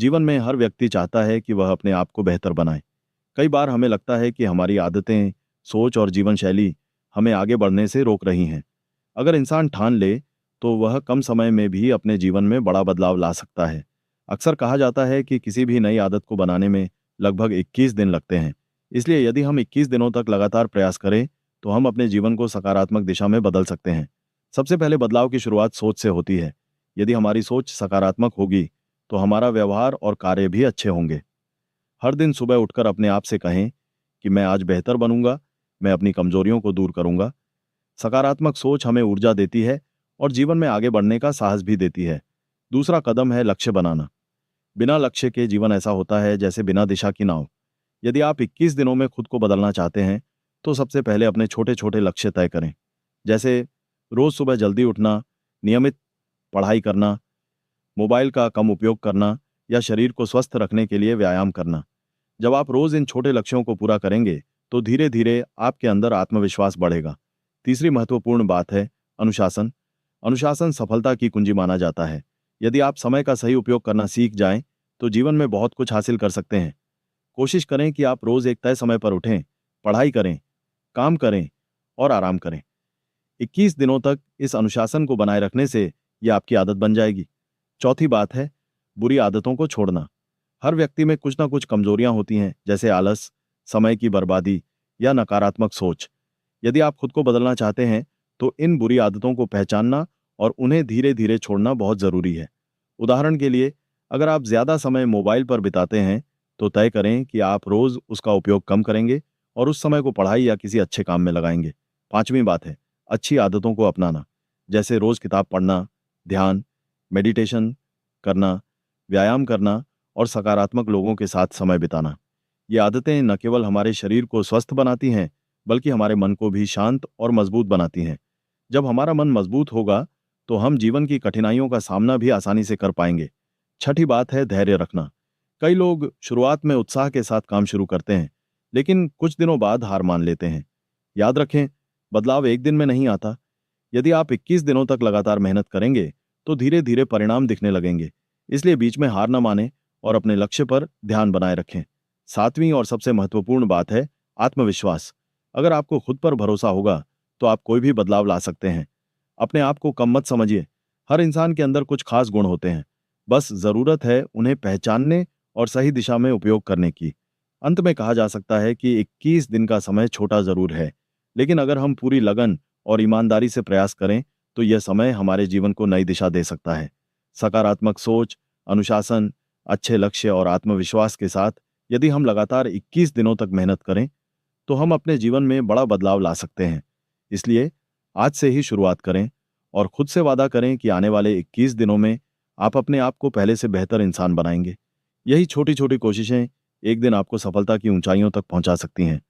जीवन में हर व्यक्ति चाहता है कि वह अपने आप को बेहतर बनाए। कई बार हमें लगता है कि हमारी आदतें, सोच और जीवन शैली हमें आगे बढ़ने से रोक रही हैं। अगर इंसान ठान ले, तो वह कम समय में भी अपने जीवन में बड़ा बदलाव ला सकता है। अक्सर कहा जाता है कि किसी भी नई आदत को बनाने में लगभग 21 दिन लगते हैं। इसलिए यदि हम 21 दिनों तक लगातार प्रयास करें, तो हम अपने जीवन को सकारात्मक दिशा में बदल सकते हैं। सबसे पहले बदलाव की शुरुआत सोच से होती है। यदि हमारी सोच सकारात्मक होगी, तो हमारा व्यवहार और कार्य भी अच्छे होंगे। हर दिन सुबह उठकर अपने आप से कहें कि मैं आज बेहतर बनूंगा, मैं अपनी कमजोरियों को दूर करूंगा। सकारात्मक सोच हमें ऊर्जा देती है और जीवन में आगे बढ़ने का साहस भी देती है। दूसरा कदम है लक्ष्य बनाना। बिना लक्ष्य के जीवन ऐसा होता है जैसे बिना दिशा की नाव। यदि आप 21 दिनों में खुद को बदलना चाहते हैं, तो सबसे पहले अपने छोटे छोटे लक्ष्य तय करें। जैसे रोज सुबह जल्दी उठना, नियमित पढ़ाई करना, मोबाइल का कम उपयोग करना या शरीर को स्वस्थ रखने के लिए व्यायाम करना। जब आप रोज इन छोटे लक्ष्यों को पूरा करेंगे, तो धीरे धीरे आपके अंदर आत्मविश्वास बढ़ेगा। तीसरी महत्वपूर्ण बात है अनुशासन। अनुशासन सफलता की कुंजी माना जाता है। यदि आप समय का सही उपयोग करना सीख जाएं, तो जीवन में बहुत कुछ हासिल कर सकते हैं। कोशिश करें कि आप रोज एक तय समय पर उठें, पढ़ाई करें, काम करें और आराम करें। 21 दिनों तक इस अनुशासन को बनाए रखने से यह आपकी आदत बन जाएगी। चौथी बात है बुरी आदतों को छोड़ना। हर व्यक्ति में कुछ ना कुछ कमजोरियां होती हैं, जैसे आलस, समय की बर्बादी या नकारात्मक सोच। यदि आप खुद को बदलना चाहते हैं, तो इन बुरी आदतों को पहचानना और उन्हें धीरे धीरे छोड़ना बहुत जरूरी है। उदाहरण के लिए, अगर आप ज्यादा समय मोबाइल पर बिताते हैं, तो तय करें कि आप रोज उसका उपयोग कम करेंगे और उस समय को पढ़ाई या किसी अच्छे काम में लगाएंगे। पांचवी बात है अच्छी आदतों को अपनाना, जैसे रोज किताब पढ़ना, ध्यान, मेडिटेशन करना, व्यायाम करना और सकारात्मक लोगों के साथ समय बिताना। ये आदतें न केवल हमारे शरीर को स्वस्थ बनाती हैं, बल्कि हमारे मन को भी शांत और मजबूत बनाती हैं। जब हमारा मन मजबूत होगा, तो हम जीवन की कठिनाइयों का सामना भी आसानी से कर पाएंगे। छठी बात है धैर्य रखना। कई लोग शुरुआत में उत्साह के साथ काम शुरू करते हैं, लेकिन कुछ दिनों बाद हार मान लेते हैं। याद रखें, बदलाव एक दिन में नहीं आता। यदि आप 21 दिनों तक लगातार मेहनत करेंगे, तो धीरे धीरे परिणाम दिखने लगेंगे। इसलिए बीच में हार न मानें और अपने लक्ष्य पर ध्यान बनाए रखें। सातवीं और सबसे महत्वपूर्ण बात है आत्मविश्वास। अगर आपको खुद पर भरोसा होगा, तो आप कोई भी बदलाव ला सकते हैं। अपने आप को कम मत समझिए। हर इंसान के अंदर कुछ खास गुण होते हैं। बस जरूरत है उन्हें पहचानने और सही दिशा में उपयोग करने की। अंत में कहा जा सकता है कि 21 दिन का समय छोटा जरूर है, लेकिन अगर हम पूरी लगन और ईमानदारी से प्रयास करें, तो यह समय हमारे जीवन को नई दिशा दे सकता है। सकारात्मक सोच, अनुशासन, अच्छे लक्ष्य और आत्मविश्वास के साथ यदि हम लगातार 21 दिनों तक मेहनत करें, तो हम अपने जीवन में बड़ा बदलाव ला सकते हैं। इसलिए आज से ही शुरुआत करें और खुद से वादा करें कि आने वाले 21 दिनों में आप अपने आप को पहले से बेहतर इंसान बनाएंगे। यही छोटी छोटी कोशिशें एक दिन आपको सफलता की ऊंचाइयों तक पहुंचा सकती हैं।